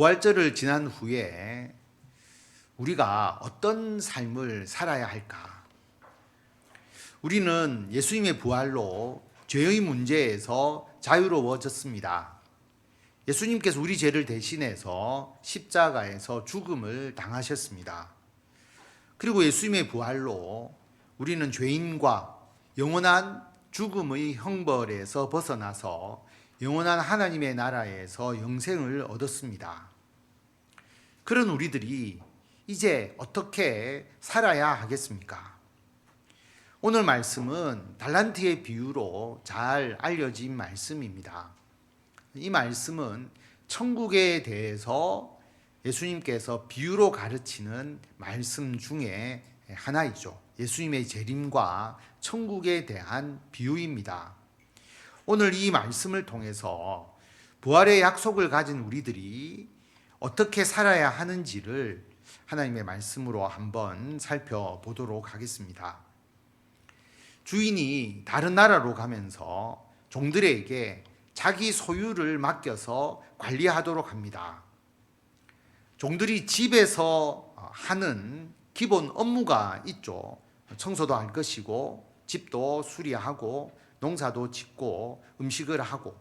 부활절을 지난 후에 우리가 어떤 삶을 살아야 할까? 우리는 예수님의 부활로 죄의 문제에서 자유로워졌습니다. 예수님께서 우리 죄를 대신해서 십자가에서 죽음을 당하셨습니다. 그리고 예수님의 부활로 우리는 죄인과 영원한 죽음의 형벌에서 벗어나서 영원한 하나님의 나라에서 영생을 얻었습니다. 그런 우리들이 이제 어떻게 살아야 하겠습니까? 오늘 말씀은 달란트의 비유로 잘 알려진 말씀입니다. 이 말씀은 천국에 대해서 예수님께서 비유로 가르치는 말씀 중에 하나이죠. 예수님의 재림과 천국에 대한 비유입니다. 오늘 이 말씀을 통해서 부활의 약속을 가진 우리들이 어떻게 살아야 하는지를 하나님의 말씀으로 한번 살펴보도록 하겠습니다. 주인이 다른 나라로 가면서 종들에게 자기 소유를 맡겨서 관리하도록 합니다. 종들이 집에서 하는 기본 업무가 있죠. 청소도 할 것이고 집도 수리하고 농사도 짓고 음식을 하고.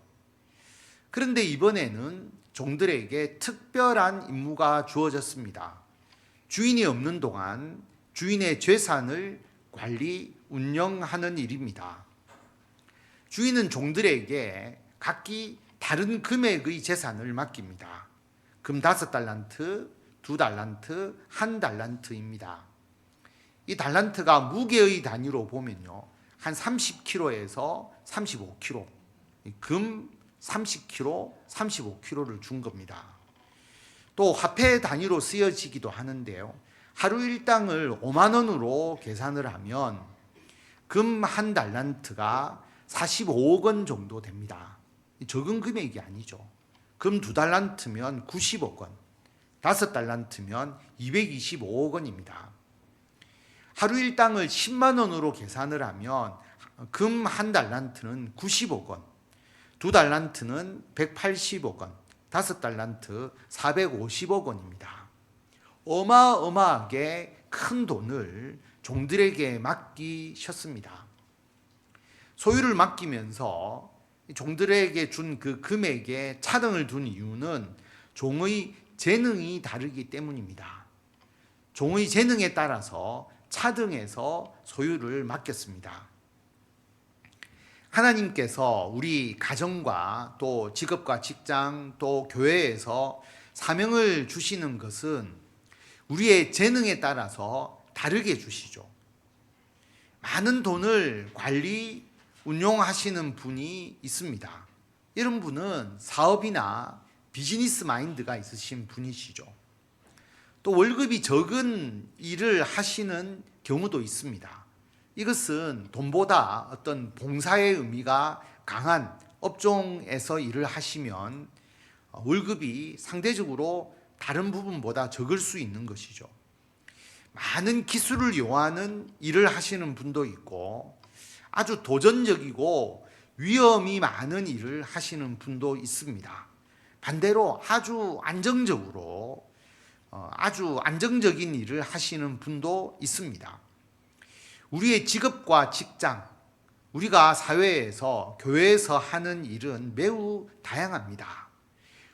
그런데 이번에는 종들에게 특별한 임무가 주어졌습니다. 주인이 없는 동안 주인의 재산을 관리, 운영하는 일입니다. 주인은 종들에게 각기 다른 금액의 재산을 맡깁니다. 금 5달란트, 2달란트, 1달란트입니다. 이 달란트가 무게의 단위로 보면요, 한 30kg에서 35kg, 금 30kg, 35kg를 준 겁니다. 또 화폐 단위로 쓰여지기도 하는데요, 하루 일당을 5만 원으로 계산을 하면 금 1달란트가 45억 원 정도 됩니다. 적은 금액이 아니죠. 금 2달란트면 90억 원, 5달란트면 225억 원입니다. 하루 일당을 10만 원으로 계산을 하면 금 1달란트는 90억 원, 2달란트는 180억 원, 5달란트 450억 원입니다. 어마어마하게 큰 돈을 종들에게 맡기셨습니다. 소유를 맡기면서 종들에게 준 그 금액에 차등을 둔 이유는 종의 재능이 다르기 때문입니다. 종의 재능에 따라서 차등해서 소유를 맡겼습니다. 하나님께서 우리 가정과 또 직업과 직장 또 교회에서 사명을 주시는 것은 우리의 재능에 따라서 다르게 주시죠. 많은 돈을 관리, 운용하시는 분이 있습니다. 이런 분은 사업이나 비즈니스 마인드가 있으신 분이시죠. 또 월급이 적은 일을 하시는 경우도 있습니다. 이것은 돈보다 어떤 봉사의 의미가 강한 업종에서 일을 하시면 월급이 상대적으로 다른 부분보다 적을 수 있는 것이죠. 많은 기술을 요하는 일을 하시는 분도 있고 아주 도전적이고 위험이 많은 일을 하시는 분도 있습니다. 반대로 아주 안정적인 일을 하시는 분도 있습니다. 우리의 직업과 직장, 우리가 사회에서, 교회에서 하는 일은 매우 다양합니다.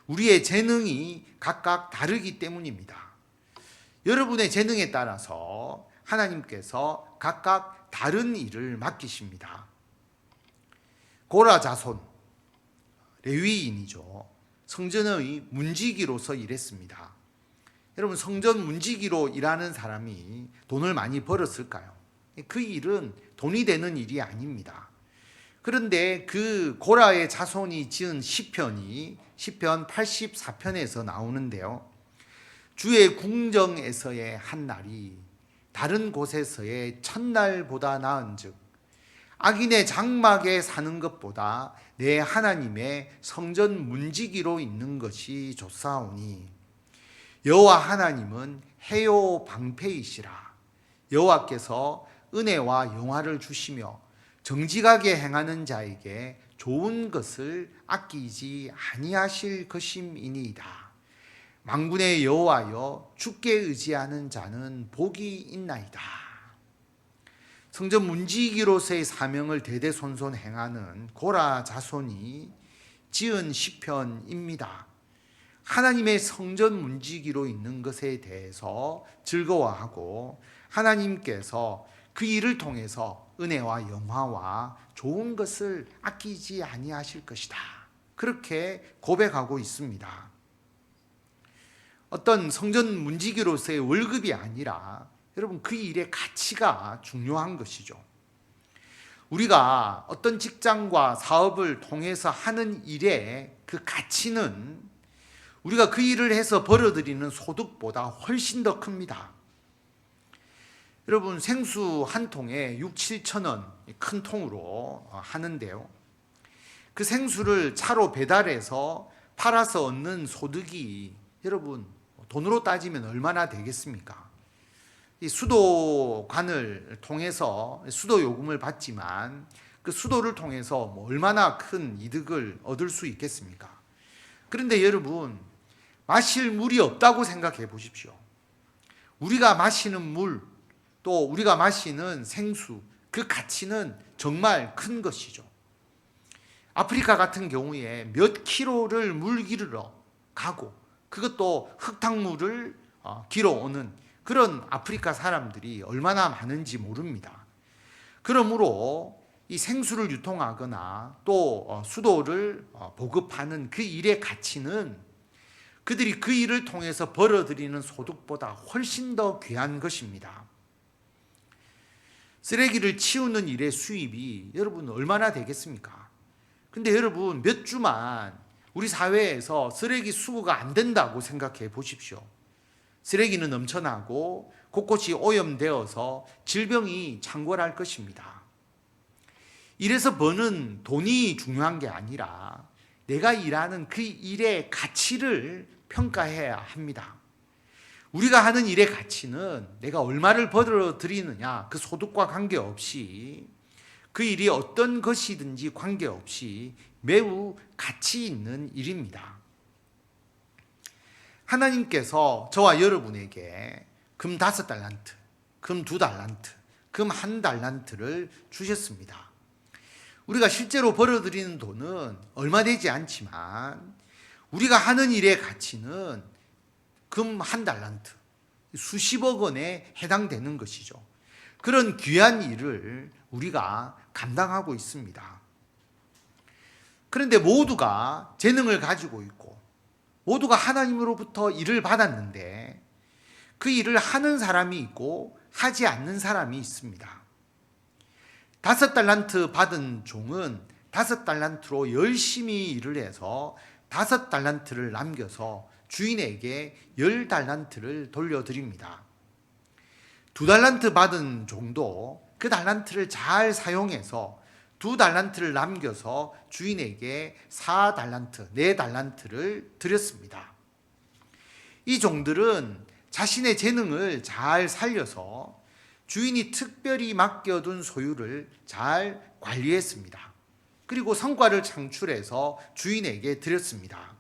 우리의 재능이 각각 다르기 때문입니다. 여러분의 재능에 따라서 하나님께서 각각 다른 일을 맡기십니다. 고라 자손, 레위인이죠. 성전의 문지기로서 일했습니다. 여러분, 성전 문지기로 일하는 사람이 돈을 많이 벌었을까요? 그 일은 돈이 되는 일이 아닙니다. 그런데 그 고라의 자손이 지은 시편이 시편 84편에서 나오는데요, 주의 궁정에서의 한 날이 다른 곳에서의 첫날보다 나은즉 악인의 장막에 사는 것보다 내 하나님의 성전 문지기로 있는 것이 좋사오니 여호와 하나님은 해요 방패이시라. 여호와께서 은혜와 영화를 주시며 정직하게 행하는 자에게 좋은 것을 아끼지 아니하실 것임이니이다. 만군의 여호와여 주께 의지하는 자는 복이 있나이다. 성전 문지기로서의 사명을 대대손손 행하는 고라 자손이 지은 시편입니다. 하나님의 성전 문지기로 있는 것에 대해서 즐거워하고 하나님께서 그 일을 통해서 은혜와 영화와 좋은 것을 아끼지 아니하실 것이다. 그렇게 고백하고 있습니다. 어떤 성전 문지기로서의 월급이 아니라 여러분 그 일의 가치가 중요한 것이죠. 우리가 어떤 직장과 사업을 통해서 하는 일의 그 가치는 우리가 그 일을 해서 벌어들이는 소득보다 훨씬 더 큽니다. 여러분 생수 한 통에 6, 7천 원 큰 통으로 하는데요. 그 생수를 차로 배달해서 팔아서 얻는 소득이 여러분 돈으로 따지면 얼마나 되겠습니까? 이 수도관을 통해서 수도 요금을 받지만 그 수도를 통해서 얼마나 큰 이득을 얻을 수 있겠습니까? 그런데 여러분 마실 물이 없다고 생각해 보십시오. 우리가 마시는 물, 또 우리가 마시는 생수, 그 가치는 정말 큰 것이죠. 아프리카 같은 경우에 몇 킬로를 물 기르러 가고 그것도 흙탕물을 길어 오는 그런 아프리카 사람들이 얼마나 많은지 모릅니다. 그러므로 이 생수를 유통하거나 또 수도를 보급하는 그 일의 가치는 그들이 그 일을 통해서 벌어들이는 소득보다 훨씬 더 귀한 것입니다. 쓰레기를 치우는 일의 수입이 여러분 얼마나 되겠습니까? 근데 여러분 몇 주만 우리 사회에서 쓰레기 수거가 안 된다고 생각해 보십시오. 쓰레기는 넘쳐나고 곳곳이 오염되어서 질병이 창궐할 것입니다. 이래서 버는 돈이 중요한 게 아니라 내가 일하는 그 일의 가치를 평가해야 합니다. 우리가 하는 일의 가치는 내가 얼마를 벌어들이느냐 그 소득과 관계없이 그 일이 어떤 것이든지 관계없이 매우 가치 있는 일입니다. 하나님께서 저와 여러분에게 금 5달란트, 금 2달란트, 금 1달란트를 주셨습니다. 우리가 실제로 벌어들이는 돈은 얼마 되지 않지만 우리가 하는 일의 가치는 금 1달란트, 수십억 원에 해당되는 것이죠. 그런 귀한 일을 우리가 감당하고 있습니다. 그런데 모두가 재능을 가지고 있고 모두가 하나님으로부터 일을 받았는데 그 일을 하는 사람이 있고 하지 않는 사람이 있습니다. 5달란트 받은 종은 5달란트로 열심히 일을 해서 5달란트를 남겨서 주인에게 10달란트를 돌려드립니다. 2달란트 받은 종도 그 달란트를 잘 사용해서 2달란트를 남겨서 주인에게 4달란트, 4달란트를 드렸습니다. 이 종들은 자신의 재능을 잘 살려서 주인이 특별히 맡겨둔 소유를 잘 관리했습니다. 그리고 성과를 창출해서 주인에게 드렸습니다.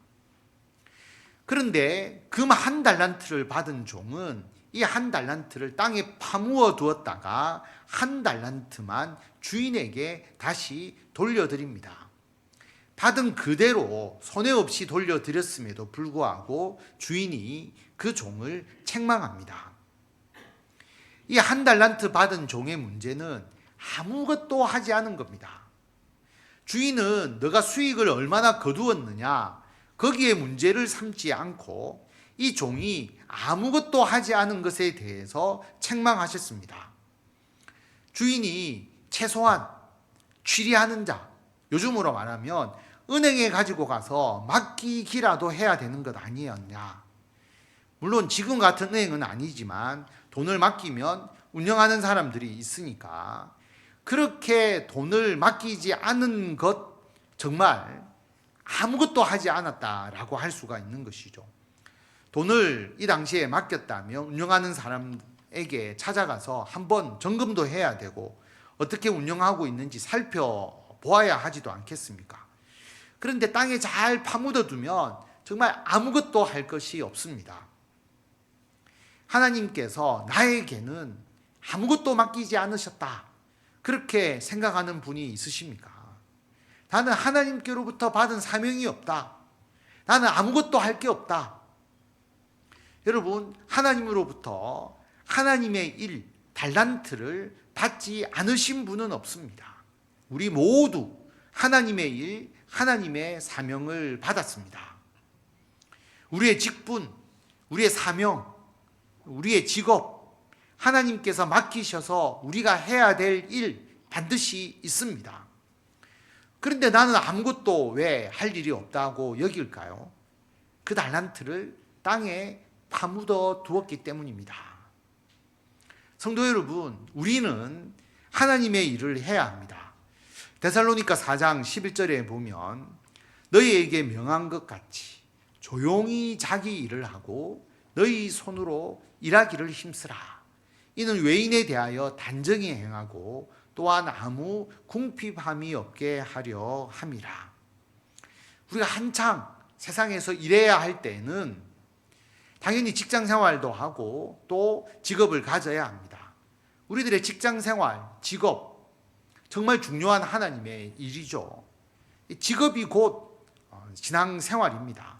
그런데 금 1달란트를 받은 종은 이 1달란트를 땅에 파묻어 두었다가 1달란트만 주인에게 다시 돌려드립니다. 받은 그대로 손해 없이 돌려드렸음에도 불구하고 주인이 그 종을 책망합니다. 이 1달란트 받은 종의 문제는 아무것도 하지 않은 겁니다. 주인은 너가 수익을 얼마나 거두었느냐 거기에 문제를 삼지 않고 이 종이 아무것도 하지 않은 것에 대해서 책망하셨습니다. 주인이 최소한 취리하는 자, 요즘으로 말하면 은행에 가지고 가서 맡기기라도 해야 되는 것 아니었냐. 물론 지금 같은 은행은 아니지만 돈을 맡기면 운영하는 사람들이 있으니까 그렇게 돈을 맡기지 않은 것 정말 아무것도 하지 않았다라고 할 수가 있는 것이죠. 돈을 이 당시에 맡겼다면 운영하는 사람에게 찾아가서 한번 점검도 해야 되고 어떻게 운영하고 있는지 살펴보아야 하지도 않겠습니까? 그런데 땅에 잘 파묻어 두면 정말 아무것도 할 것이 없습니다. 하나님께서 나에게는 아무것도 맡기지 않으셨다, 그렇게 생각하는 분이 있으십니까? 나는 하나님께로부터 받은 사명이 없다, 나는 아무것도 할 게 없다. 여러분, 하나님으로부터 하나님의 일, 달란트를 받지 않으신 분은 없습니다. 우리 모두 하나님의 일, 하나님의 사명을 받았습니다. 우리의 직분, 우리의 사명, 우리의 직업, 하나님께서 맡기셔서 우리가 해야 될 일 반드시 있습니다. 그런데 나는 아무것도 왜 할 일이 없다고 여길까요? 그 달란트를 땅에 파묻어 두었기 때문입니다. 성도 여러분, 우리는 하나님의 일을 해야 합니다. 데살로니가 4장 11절에 보면 너희에게 명한 것 같이 조용히 자기 일을 하고 너희 손으로 일하기를 힘쓰라. 이는 외인에 대하여 단정히 행하고 또한 아무 궁핍함이 없게 하려 함이라. 우리가 한창 세상에서 일해야 할 때는 당연히 직장 생활도 하고 또 직업을 가져야 합니다. 우리들의 직장 생활, 직업, 정말 중요한 하나님의 일이죠. 직업이 곧 신앙 생활입니다.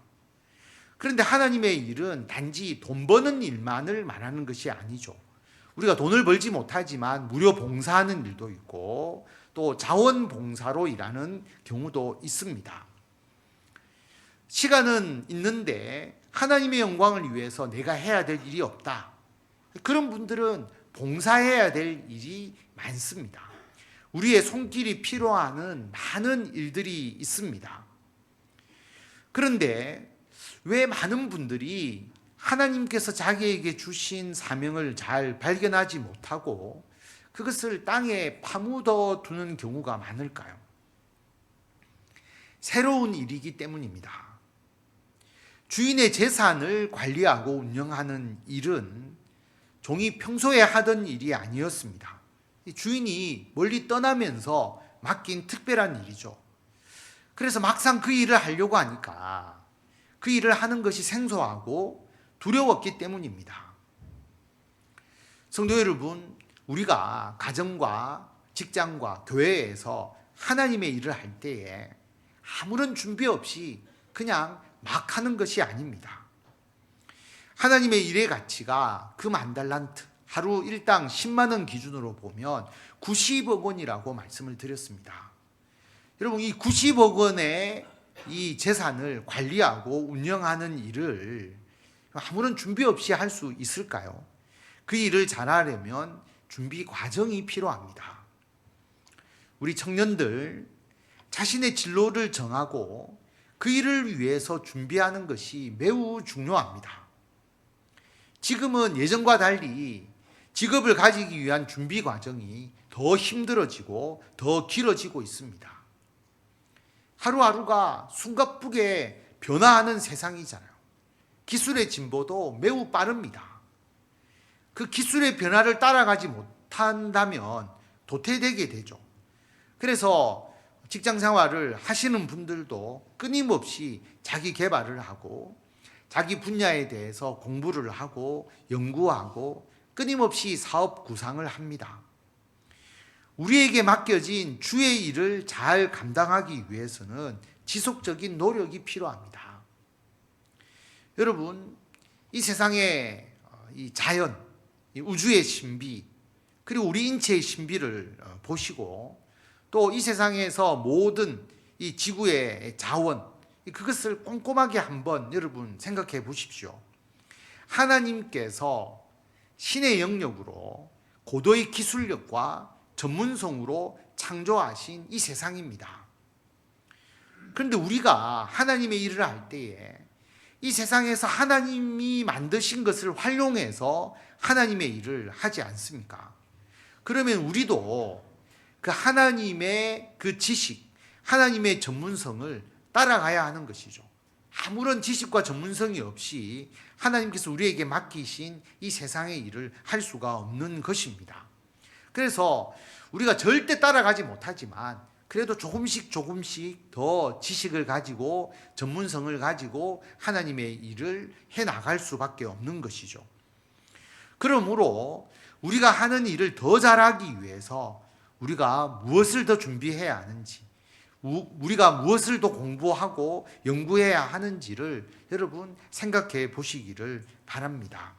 그런데 하나님의 일은 단지 돈 버는 일만을 말하는 것이 아니죠. 우리가 돈을 벌지 못하지만 무료 봉사하는 일도 있고 또 자원봉사로 일하는 경우도 있습니다. 시간은 있는데 하나님의 영광을 위해서 내가 해야 될 일이 없다, 그런 분들은 봉사해야 될 일이 많습니다. 우리의 손길이 필요한 많은 일들이 있습니다. 그런데 왜 많은 분들이 하나님께서 자기에게 주신 사명을 잘 발견하지 못하고 그것을 땅에 파묻어 두는 경우가 많을까요? 새로운 일이기 때문입니다. 주인의 재산을 관리하고 운영하는 일은 종이 평소에 하던 일이 아니었습니다. 주인이 멀리 떠나면서 맡긴 특별한 일이죠. 그래서 막상 그 일을 하려고 하니까 그 일을 하는 것이 생소하고 두려웠기 때문입니다. 성도 여러분, 우리가 가정과 직장과 교회에서 하나님의 일을 할 때에 아무런 준비 없이 그냥 막 하는 것이 아닙니다. 하나님의 일의 가치가 그 10,000달란트, 하루 일당 10만 원 기준으로 보면 90억 원이라고 말씀을 드렸습니다. 여러분, 이 90억 원의 이 재산을 관리하고 운영하는 일을 아무런 준비 없이 할 수 있을까요? 그 일을 잘하려면 준비 과정이 필요합니다. 우리 청년들 자신의 진로를 정하고 그 일을 위해서 준비하는 것이 매우 중요합니다. 지금은 예전과 달리 직업을 가지기 위한 준비 과정이 더 힘들어지고 더 길어지고 있습니다. 하루하루가 숨가쁘게 변화하는 세상이잖아요. 기술의 진보도 매우 빠릅니다. 그 기술의 변화를 따라가지 못한다면 도태되게 되죠. 그래서 직장 생활을 하시는 분들도 끊임없이 자기 개발을 하고 자기 분야에 대해서 공부를 하고 연구하고 끊임없이 사업 구상을 합니다. 우리에게 맡겨진 주의 일을 잘 감당하기 위해서는 지속적인 노력이 필요합니다. 여러분, 이 세상의 이 자연, 이 우주의 신비, 그리고 우리 인체의 신비를 보시고 또 이 세상에서 모든 이 지구의 자원, 그것을 꼼꼼하게 한번 여러분 생각해 보십시오. 하나님께서 신의 영역으로 고도의 기술력과 전문성으로 창조하신 이 세상입니다. 그런데 우리가 하나님의 일을 할 때에 이 세상에서 하나님이 만드신 것을 활용해서 하나님의 일을 하지 않습니까? 그러면 우리도 그 하나님의 그 지식, 하나님의 전문성을 따라가야 하는 것이죠. 아무런 지식과 전문성이 없이 하나님께서 우리에게 맡기신 이 세상의 일을 할 수가 없는 것입니다. 그래서 우리가 절대 따라가지 못하지만 그래도 조금씩 더 지식을 가지고 전문성을 가지고 하나님의 일을 해나갈 수밖에 없는 것이죠. 그러므로 우리가 하는 일을 더 잘하기 위해서 우리가 무엇을 더 준비해야 하는지, 우리가 무엇을 더 공부하고 연구해야 하는지를 여러분 생각해 보시기를 바랍니다.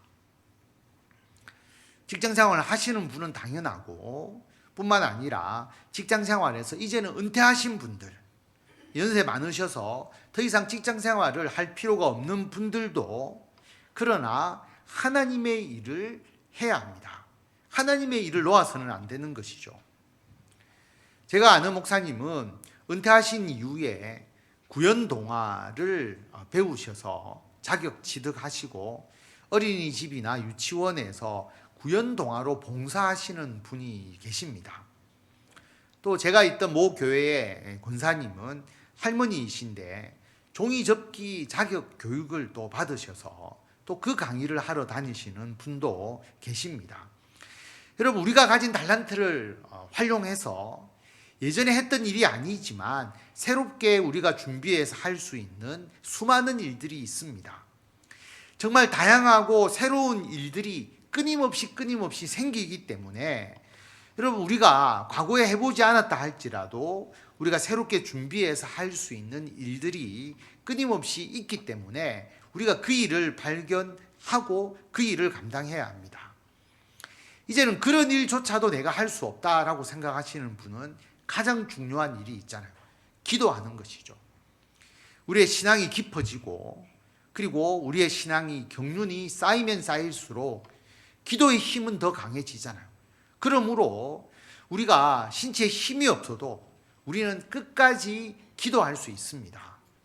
직장생활을 하시는 분은 당연하고 뿐만 아니라 직장생활에서 이제는 은퇴하신 분들, 연세 많으셔서 더 이상 직장생활을 할 필요가 없는 분들도 그러나 하나님의 일을 해야 합니다. 하나님의 일을 놓아서는 안 되는 것이죠. 제가 아는 목사님은 은퇴하신 이후에 구연동화를 배우셔서 자격 취득하시고 어린이집이나 유치원에서 구연동화로 봉사하시는 분이 계십니다. 또 제가 있던 모 교회의 권사님은 할머니이신데 종이접기 자격 교육을 또 받으셔서 또 그 강의를 하러 다니시는 분도 계십니다. 여러분, 우리가 가진 달란트를 활용해서 예전에 했던 일이 아니지만 새롭게 우리가 준비해서 할 수 있는 수많은 일들이 있습니다. 정말 다양하고 새로운 일들이 끊임없이 생기기 때문에 여러분, 우리가 과거에 해보지 않았다 할지라도 우리가 새롭게 준비해서 할 수 있는 일들이 끊임없이 있기 때문에 우리가 그 일을 발견하고 그 일을 감당해야 합니다. 이제는 그런 일조차도 내가 할 수 없다라고 생각하시는 분은 가장 중요한 일이 있잖아요. 기도하는 것이죠. 우리의 신앙이 깊어지고 그리고 우리의 신앙이 경륜이 쌓이면 쌓일수록 기도의 힘은 더 강해지잖아요. 그러므로 우리가 신체에 힘이 없어도 우리는 끝까지 기도할 수 있습니다.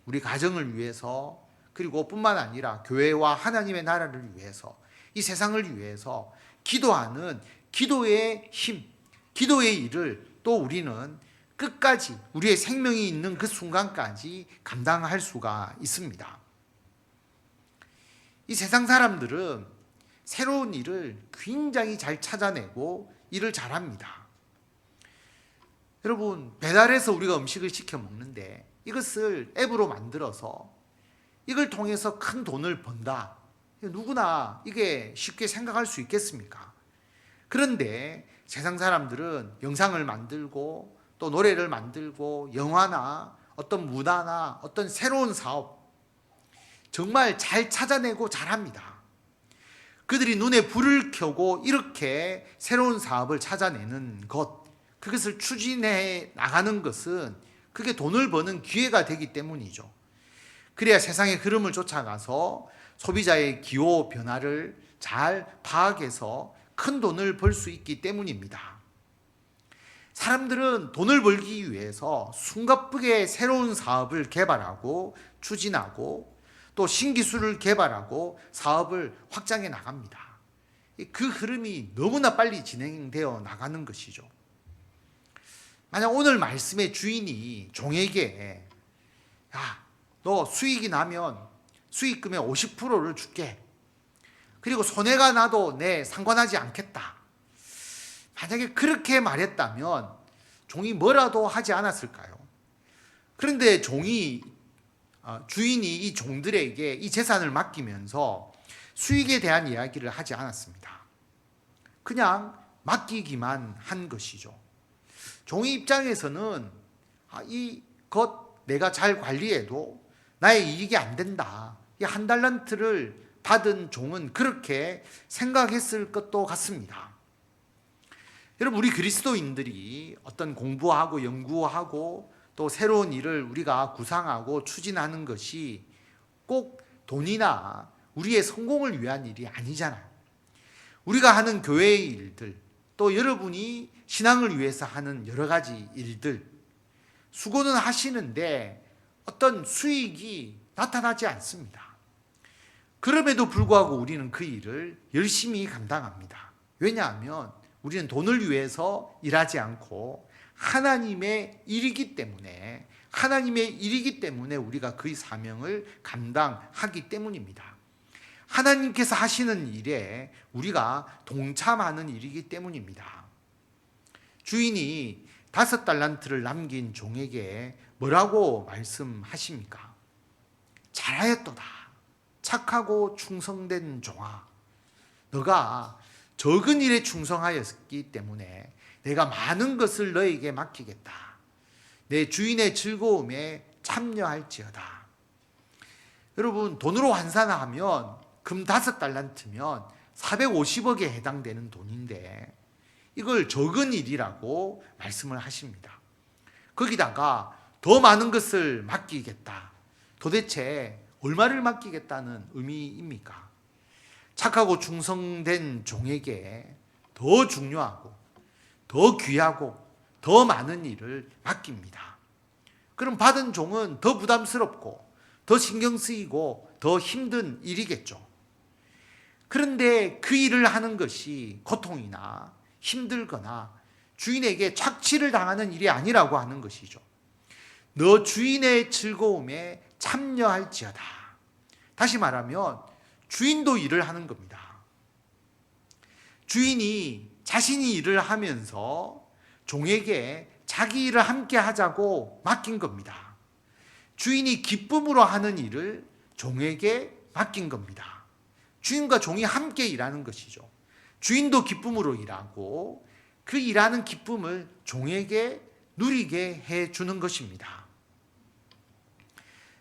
우리 가정을 위해서 그리고 뿐만 아니라 교회와 하나님의 나라를 위해서 이 세상을 위해서 기도하는 기도의 힘, 기도의 일을 또 우리는 끝까지 우리의 생명이 있는 그 순간까지 감당할 수가 있습니다. 이 세상 사람들은 새로운 일을 굉장히 잘 찾아내고 일을 잘합니다. 여러분, 배달해서 우리가 음식을 시켜 먹는데 이것을 앱으로 만들어서 이걸 통해서 큰 돈을 번다. 누구나 이게 쉽게 생각할 수 있겠습니까? 그런데 세상 사람들은 영상을 만들고 또 노래를 만들고 영화나 어떤 문화나 어떤 새로운 사업 정말 잘 찾아내고 잘합니다. 그들이 눈에 불을 켜고 이렇게 새로운 사업을 찾아내는 것, 그것을 추진해 나가는 것은 그게 돈을 버는 기회가 되기 때문이죠. 그래야 세상의 흐름을 쫓아가서 소비자의 기호 변화를 잘 파악해서 큰 돈을 벌 수 있기 때문입니다. 사람들은 돈을 벌기 위해서 숨가쁘게 새로운 사업을 개발하고 추진하고 또 신기술을 개발하고 사업을 확장해 나갑니다. 그 흐름이 너무나 빨리 진행되어 나가는 것이죠. 만약 오늘 말씀의 주인이 종에게 야, 너 수익이 나면 수익금의 50%를 줄게. 그리고 손해가 나도 내 상관하지 않겠다. 만약에 그렇게 말했다면 종이 뭐라도 하지 않았을까요? 그런데 주인이 이 종들에게 이 재산을 맡기면서 수익에 대한 이야기를 하지 않았습니다. 그냥 맡기기만 한 것이죠. 종의 입장에서는 이것 내가 잘 관리해도 나의 이익이 안 된다. 이 한 달란트를 받은 종은 그렇게 생각했을 것도 같습니다. 여러분, 우리 그리스도인들이 어떤 공부하고 연구하고 또 새로운 일을 우리가 구상하고 추진하는 것이 꼭 돈이나 우리의 성공을 위한 일이 아니잖아요. 우리가 하는 교회의 일들, 또 여러분이 신앙을 위해서 하는 여러 가지 일들, 수고는 하시는데 어떤 수익이 나타나지 않습니다. 그럼에도 불구하고 우리는 그 일을 열심히 감당합니다. 왜냐하면 우리는 돈을 위해서 일하지 않고 하나님의 일이기 때문에 우리가 그 사명을 감당하기 때문입니다. 하나님께서 하시는 일에 우리가 동참하는 일이기 때문입니다. 주인이 5달란트를 남긴 종에게 뭐라고 말씀하십니까? 잘하였도다. 착하고 충성된 종아. 너가 적은 일에 충성하였기 때문에 내가 많은 것을 너에게 맡기겠다. 내 주인의 즐거움에 참여할지어다. 여러분, 돈으로 환산하면 금 5달란트면 450억에 해당되는 돈인데 이걸 적은 일이라고 말씀을 하십니다. 거기다가 더 많은 것을 맡기겠다. 도대체 얼마를 맡기겠다는 의미입니까? 착하고 충성된 종에게 더 중요하고 더 귀하고 더 많은 일을 맡깁니다. 그럼 받은 종은 더 부담스럽고 더 신경 쓰이고 더 힘든 일이겠죠. 그런데 그 일을 하는 것이 고통이나 힘들거나 주인에게 착취를 당하는 일이 아니라고 하는 것이죠. 너 주인의 즐거움에 참여할지어다. 다시 말하면 주인도 일을 하는 겁니다. 주인이 자신이 일을 하면서 종에게 자기 일을 함께 하자고 맡긴 겁니다. 주인이 기쁨으로 하는 일을 종에게 맡긴 겁니다. 주인과 종이 함께 일하는 것이죠. 주인도 기쁨으로 일하고 그 일하는 기쁨을 종에게 누리게 해주는 것입니다.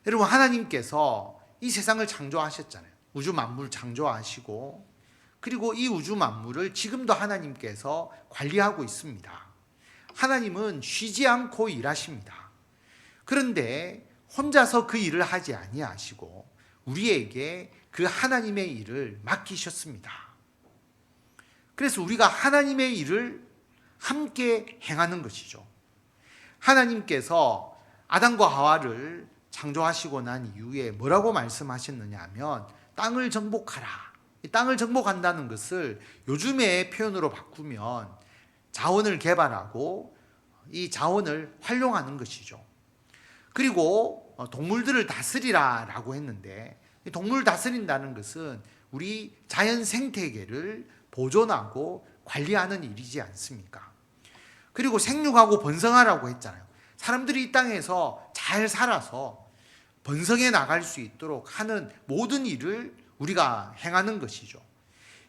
여러분, 하나님께서 이 세상을 창조하셨잖아요. 우주 만물 창조하시고 그리고 이 우주 만물을 지금도 하나님께서 관리하고 있습니다. 하나님은 쉬지 않고 일하십니다. 그런데 혼자서 그 일을 하지 아니하시고 우리에게 그 하나님의 일을 맡기셨습니다. 그래서 우리가 하나님의 일을 함께 행하는 것이죠. 하나님께서 아담과 하와를 창조하시고 난 이후에 뭐라고 말씀하셨느냐 하면 땅을 정복하라. 이 땅을 정복한다는 것을 요즘의 표현으로 바꾸면 자원을 개발하고 이 자원을 활용하는 것이죠. 그리고 동물들을 다스리라 라고 했는데 동물을 다스린다는 것은 우리 자연 생태계를 보존하고 관리하는 일이지 않습니까? 그리고 생육하고 번성하라고 했잖아요. 사람들이 이 땅에서 잘 살아서 번성해 나갈 수 있도록 하는 모든 일을 우리가 행하는 것이죠.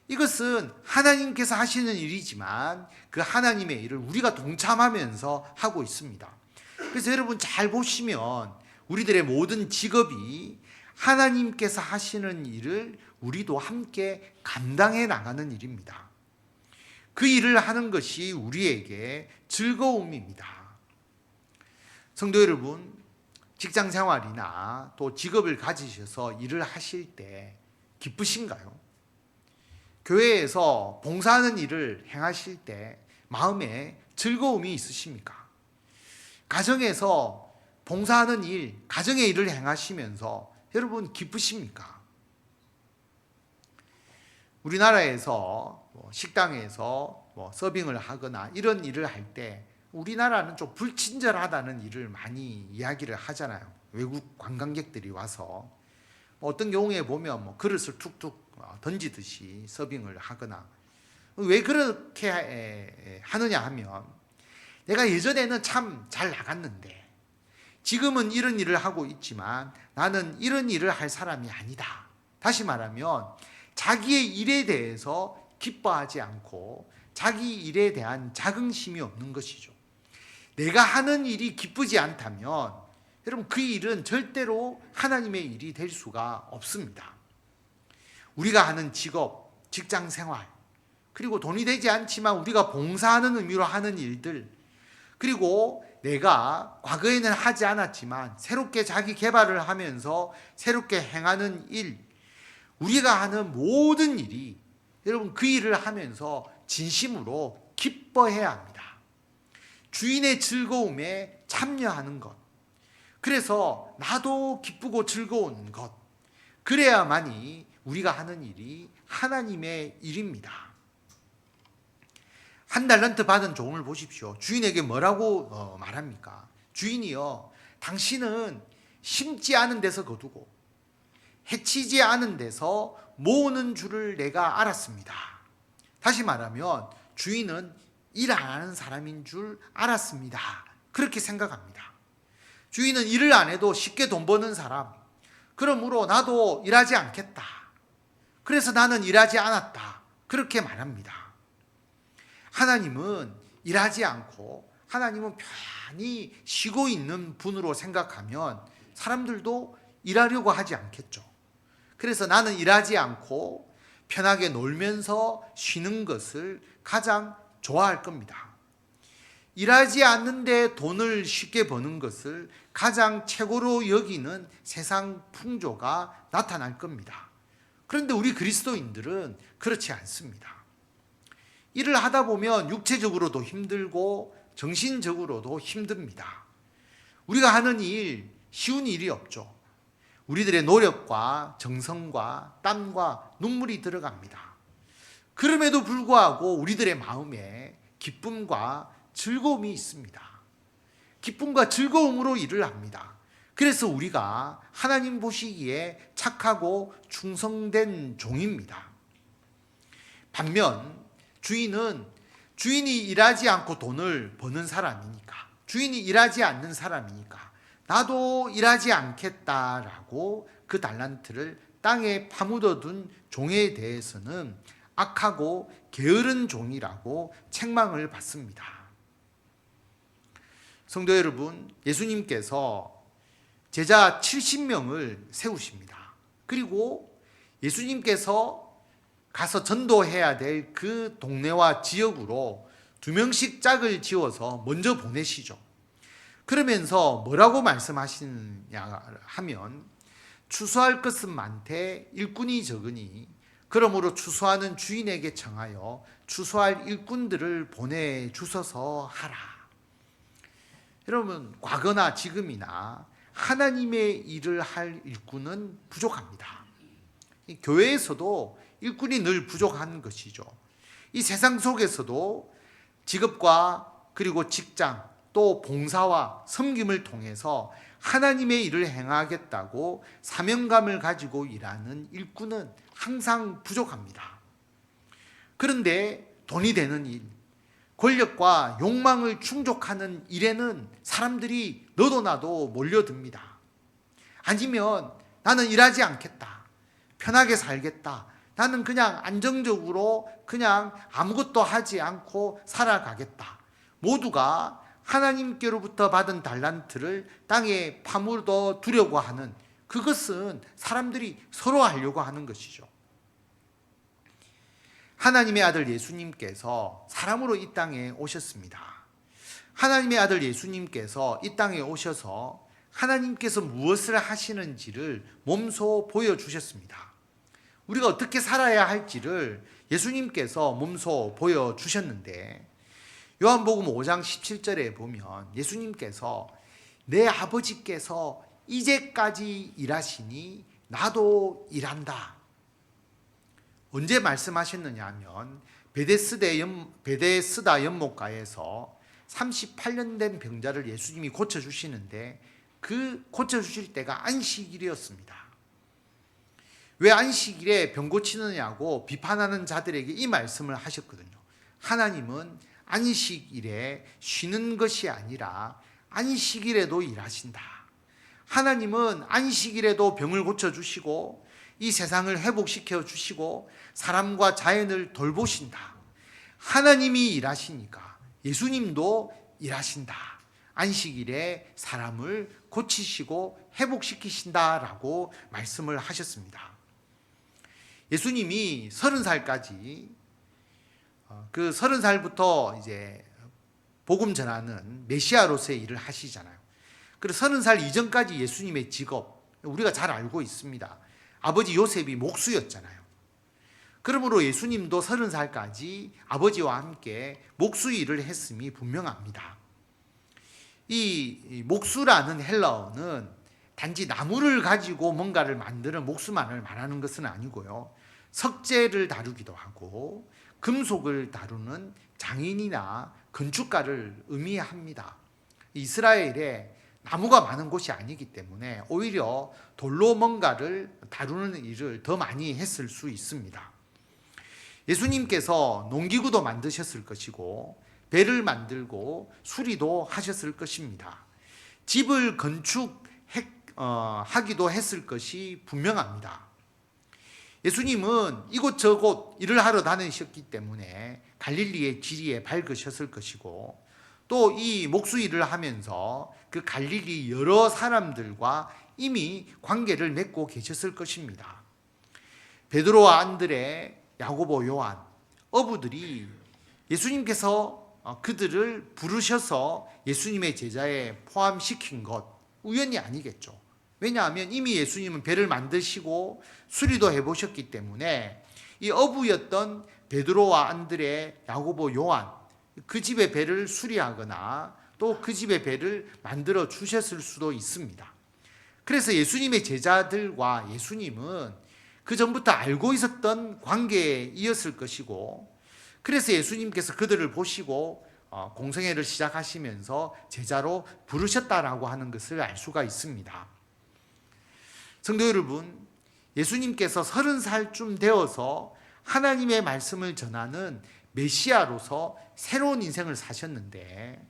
이것은 하나님께서 하시는 일이지만 그 하나님의 일을 우리가 동참하면서 하고 있습니다. 그래서 여러분 잘 보시면 우리들의 모든 직업이 하나님께서 하시는 일을 우리도 함께 감당해 나가는 일입니다. 그 일을 하는 것이 우리에게 즐거움입니다. 성도 여러분, 직장 생활이나 또 직업을 가지셔서 일을 하실 때 기쁘신가요? 교회에서 봉사하는 일을 행하실 때 마음에 즐거움이 있으십니까? 가정에서 봉사하는 일, 가정의 일을 행하시면서 여러분 기쁘십니까? 우리나라에서 식당에서 서빙을 하거나 이런 일을 할 때 우리나라는 좀 불친절하다는 일을 많이 이야기를 하잖아요. 외국 관광객들이 와서 어떤 경우에 보면 그릇을 툭툭 던지듯이 서빙을 하거나 왜 그렇게 하느냐 하면 내가 예전에는 참 잘 나갔는데 지금은 이런 일을 하고 있지만 나는 이런 일을 할 사람이 아니다. 다시 말하면 자기의 일에 대해서 기뻐하지 않고 자기 일에 대한 자긍심이 없는 것이죠. 내가 하는 일이 기쁘지 않다면 여러분 그 일은 절대로 하나님의 일이 될 수가 없습니다. 우리가 하는 직업, 직장 생활, 그리고 돈이 되지 않지만 우리가 봉사하는 의미로 하는 일들, 그리고 내가 과거에는 하지 않았지만 새롭게 자기 개발을 하면서 새롭게 행하는 일, 우리가 하는 모든 일이 여러분 그 일을 하면서 진심으로 기뻐해야 합니다. 주인의 즐거움에 참여하는 것, 그래서 나도 기쁘고 즐거운 것, 그래야만이 우리가 하는 일이 하나님의 일입니다. 1달란트 받은 종을 보십시오. 주인에게 뭐라고 말합니까? 주인이여, 당신은 심지 않은 데서 거두고 해치지 않은 데서 모으는 줄을 내가 알았습니다. 다시 말하면 주인은 일 안 하는 사람인 줄 알았습니다. 그렇게 생각합니다. 주인은 일을 안 해도 쉽게 돈 버는 사람, 그러므로 나도 일하지 않겠다. 그래서 나는 일하지 않았다. 그렇게 말합니다. 하나님은 일하지 않고 하나님은 편히 쉬고 있는 분으로 생각하면 사람들도 일하려고 하지 않겠죠. 그래서 나는 일하지 않고 편하게 놀면서 쉬는 것을 가장 좋아할 겁니다. 일하지 않는데 돈을 쉽게 버는 것을 가장 최고로 여기는 세상 풍조가 나타날 겁니다. 그런데 우리 그리스도인들은 그렇지 않습니다. 일을 하다 보면 육체적으로도 힘들고 정신적으로도 힘듭니다. 우리가 하는 일, 쉬운 일이 없죠. 우리들의 노력과 정성과 땀과 눈물이 들어갑니다. 그럼에도 불구하고 우리들의 마음에 기쁨과 즐거움이 있습니다. 기쁨과 즐거움으로 일을 합니다. 그래서 우리가 하나님 보시기에 착하고 충성된 종입니다. 반면 주인이 일하지 않고 돈을 버는 사람이니까, 주인이 일하지 않는 사람이니까 나도 일하지 않겠다라고 그 달란트를 땅에 파묻어둔 종에 대해서는 악하고 게으른 종이라고 책망을 받습니다. 성도 여러분, 예수님께서 제자 70명을 세우십니다. 그리고 예수님께서 가서 전도해야 될 그 동네와 지역으로 2명씩 짝을 지어서 먼저 보내시죠. 그러면서 뭐라고 말씀하시느냐 하면, 추수할 것은 많되 일꾼이 적으니 그러므로 추수하는 주인에게 청하여 추수할 일꾼들을 보내주소서 하라. 여러분, 과거나 지금이나 하나님의 일을 할 일꾼은 부족합니다. 교회에서도 일꾼이 늘 부족한 것이죠. 이 세상 속에서도 직업과 그리고 직장 또 봉사와 섬김을 통해서 하나님의 일을 행하겠다고 사명감을 가지고 일하는 일꾼은 항상 부족합니다. 그런데 돈이 되는 일, 권력과 욕망을 충족하는 일에는 사람들이 너도 나도 몰려듭니다. 아니면 나는 일하지 않겠다, 편하게 살겠다, 나는 그냥 안정적으로 그냥 아무것도 하지 않고 살아가겠다. 모두가 하나님께로부터 받은 달란트를 땅에 파묻어 두려고 하는, 그것은 사람들이 서로 하려고 하는 것이죠. 하나님의 아들 예수님께서 사람으로 이 땅에 오셨습니다. 하나님의 아들 예수님께서 이 땅에 오셔서 하나님께서 무엇을 하시는지를 몸소 보여주셨습니다. 우리가 어떻게 살아야 할지를 예수님께서 몸소 보여주셨는데, 요한복음 5장 17절에 보면 예수님께서 내 아버지께서 이제까지 일하시니 나도 일한다. 언제 말씀하셨느냐 하면 베데스다 연못가에서 38년 된 병자를 예수님이 고쳐주시는데, 그 고쳐주실 때가 안식일이었습니다. 왜 안식일에 병 고치느냐고 비판하는 자들에게 이 말씀을 하셨거든요. 하나님은 안식일에 쉬는 것이 아니라 안식일에도 일하신다. 하나님은 안식일에도 병을 고쳐주시고 이 세상을 회복시켜 주시고 사람과 자연을 돌보신다. 하나님이 일하시니까 예수님도 일하신다. 안식일에 사람을 고치시고 회복시키신다라고 말씀을 하셨습니다. 예수님이 30살까지 그 30살부터 이제 복음 전하는 메시아로서의 일을 하시잖아요. 그리고 30살 이전까지 예수님의 직업 우리가 잘 알고 있습니다. 아버지 요셉이 목수였잖아요. 그러므로 예수님도 30살까지 아버지와 함께 목수 일을 했음이 분명합니다. 이 목수라는 헬라어는 단지 나무를 가지고 뭔가를 만드는 목수만을 말하는 것은 아니고요. 석재를 다루기도 하고 금속을 다루는 장인이나 건축가를 의미합니다. 이스라엘에 나무가 많은 곳이 아니기 때문에 오히려 돌로 뭔가를 다루는 일을 더 많이 했을 수 있습니다. 예수님께서 농기구도 만드셨을 것이고 배를 만들고 수리도 하셨을 것입니다. 집을 건축하기도 했을 것이 분명합니다. 예수님은 이곳저곳 일을 하러 다니셨기 때문에 갈릴리의 지리에 밝으셨을 것이고, 또 이 목수일을 하면서 그 갈릴리 여러 사람들과 이미 관계를 맺고 계셨을 것입니다. 베드로와 안드레, 야고보, 요한, 어부들이 예수님께서 그들을 부르셔서 예수님의 제자에 포함시킨 것 우연이 아니겠죠. 왜냐하면 이미 예수님은 배를 만드시고 수리도 해보셨기 때문에 이 어부였던 베드로와 안드레, 야고보, 요한, 그 집의 배를 수리하거나 또 그 집의 배를 만들어 주셨을 수도 있습니다. 그래서 예수님의 제자들과 예수님은 그 전부터 알고 있었던 관계이었을 것이고, 그래서 예수님께서 그들을 보시고 공생애를 시작하시면서 제자로 부르셨다라고 하는 것을 알 수가 있습니다. 성도 여러분, 예수님께서 30살쯤 되어서 하나님의 말씀을 전하는 메시아로서 새로운 인생을 사셨는데,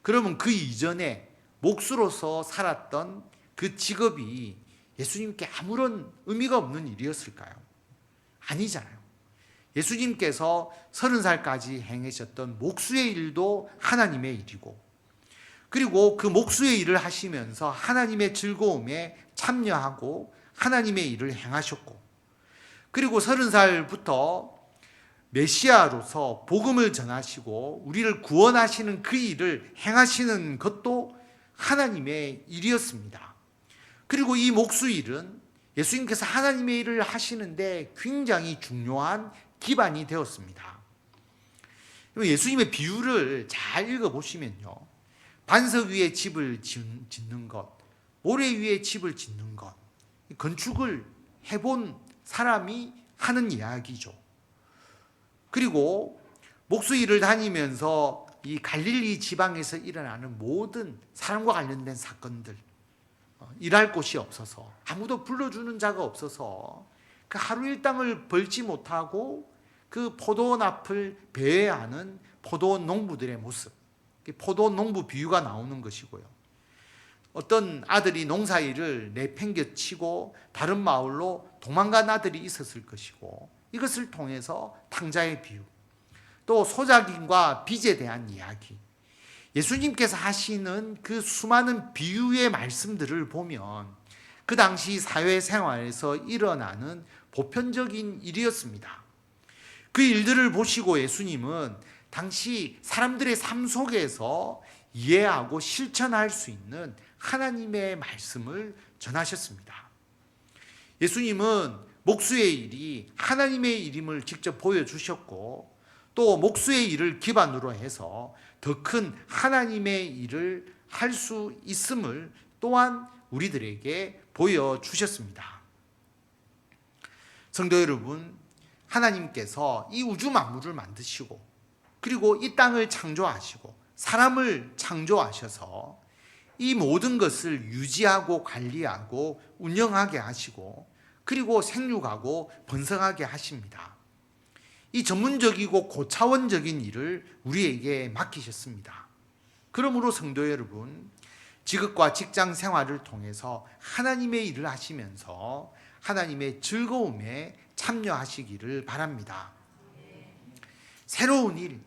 그러면 그 이전에 목수로서 살았던 그 직업이 예수님께 아무런 의미가 없는 일이었을까요? 아니잖아요. 예수님께서 30살까지 행하셨던 목수의 일도 하나님의 일이고, 그리고 그 목수의 일을 하시면서 하나님의 즐거움에 참여하고 하나님의 일을 행하셨고, 그리고 30살부터 메시아로서 복음을 전하시고 우리를 구원하시는 그 일을 행하시는 것도 하나님의 일이었습니다. 그리고 이 목수일은 예수님께서 하나님의 일을 하시는데 굉장히 중요한 기반이 되었습니다. 예수님의 비유를 잘 읽어보시면요, 반석 위에 집을 짓는 것, 모래 위에 집을 짓는 것, 건축을 해본 사람이 하는 이야기죠. 그리고 목수일을 다니면서 이 갈릴리 지방에서 일어나는 모든 사람과 관련된 사건들, 일할 곳이 없어서, 아무도 불러주는 자가 없어서 그 하루 일당을 벌지 못하고 그 포도원 앞을 배회하는 포도원 농부들의 모습, 포도원 농부 비유가 나오는 것이고요. 어떤 아들이 농사일을 내팽개치고 다른 마을로 도망간 아들이 있었을 것이고, 이것을 통해서 탕자의 비유, 또 소작인과 빚에 대한 이야기, 예수님께서 하시는 그 수많은 비유의 말씀들을 보면 그 당시 사회생활에서 일어나는 보편적인 일이었습니다. 그 일들을 보시고 예수님은 당시 사람들의 삶 속에서 이해하고 실천할 수 있는 하나님의 말씀을 전하셨습니다. 예수님은 목수의 일이 하나님의 일임을 직접 보여주셨고, 또 목수의 일을 기반으로 해서 더 큰 하나님의 일을 할 수 있음을 또한 우리들에게 보여주셨습니다. 성도 여러분, 하나님께서 이 우주 만물을 만드시고, 그리고 이 땅을 창조하시고 사람을 창조하셔서 이 모든 것을 유지하고 관리하고 운영하게 하시고, 그리고 생육하고 번성하게 하십니다. 이 전문적이고 고차원적인 일을 우리에게 맡기셨습니다. 그러므로 성도 여러분, 직업과 직장 생활을 통해서 하나님의 일을 하시면서 하나님의 즐거움에 참여하시기를 바랍니다. 새로운 일,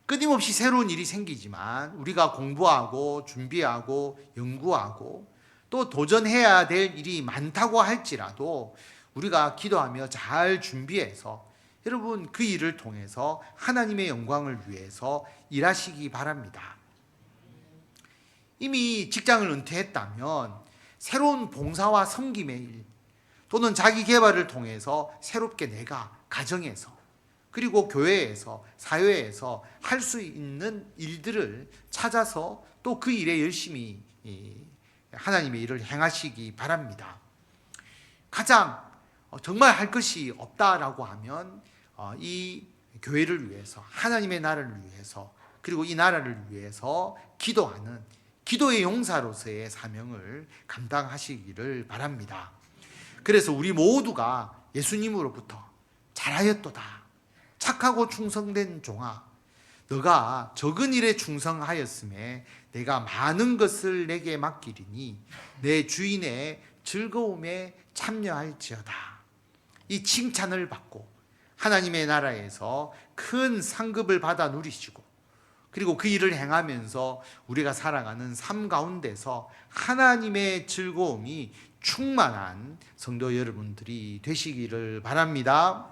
끊임없이 새로운 일이 생기지만 우리가 공부하고 준비하고 연구하고 또 도전해야 될 일이 많다고 할지라도 우리가 기도하며 잘 준비해서 여러분 그 일을 통해서 하나님의 영광을 위해서 일하시기 바랍니다. 이미 직장을 은퇴했다면 새로운 봉사와 섬김의 일 또는 자기 개발을 통해서 새롭게 내가 가정에서 그리고 교회에서 사회에서 할 수 있는 일들을 찾아서 또 그 일에 열심히 하나님의 일을 행하시기 바랍니다. 가장 정말 할 것이 없다라고 하면 이 교회를 위해서, 하나님의 나라를 위해서, 그리고 이 나라를 위해서 기도하는 기도의 용사로서의 사명을 감당하시기를 바랍니다. 그래서 우리 모두가 예수님으로부터 잘하였도다, 착하고 충성된 종아, 너가 적은 일에 충성하였음에 내가 많은 것을 내게 맡기리니 내 주인의 즐거움에 참여할지어다. 이 칭찬을 받고 하나님의 나라에서 큰 상급을 받아 누리시고, 그리고 그 일을 행하면서 우리가 살아가는 삶 가운데서 하나님의 즐거움이 충만한 성도 여러분들이 되시기를 바랍니다.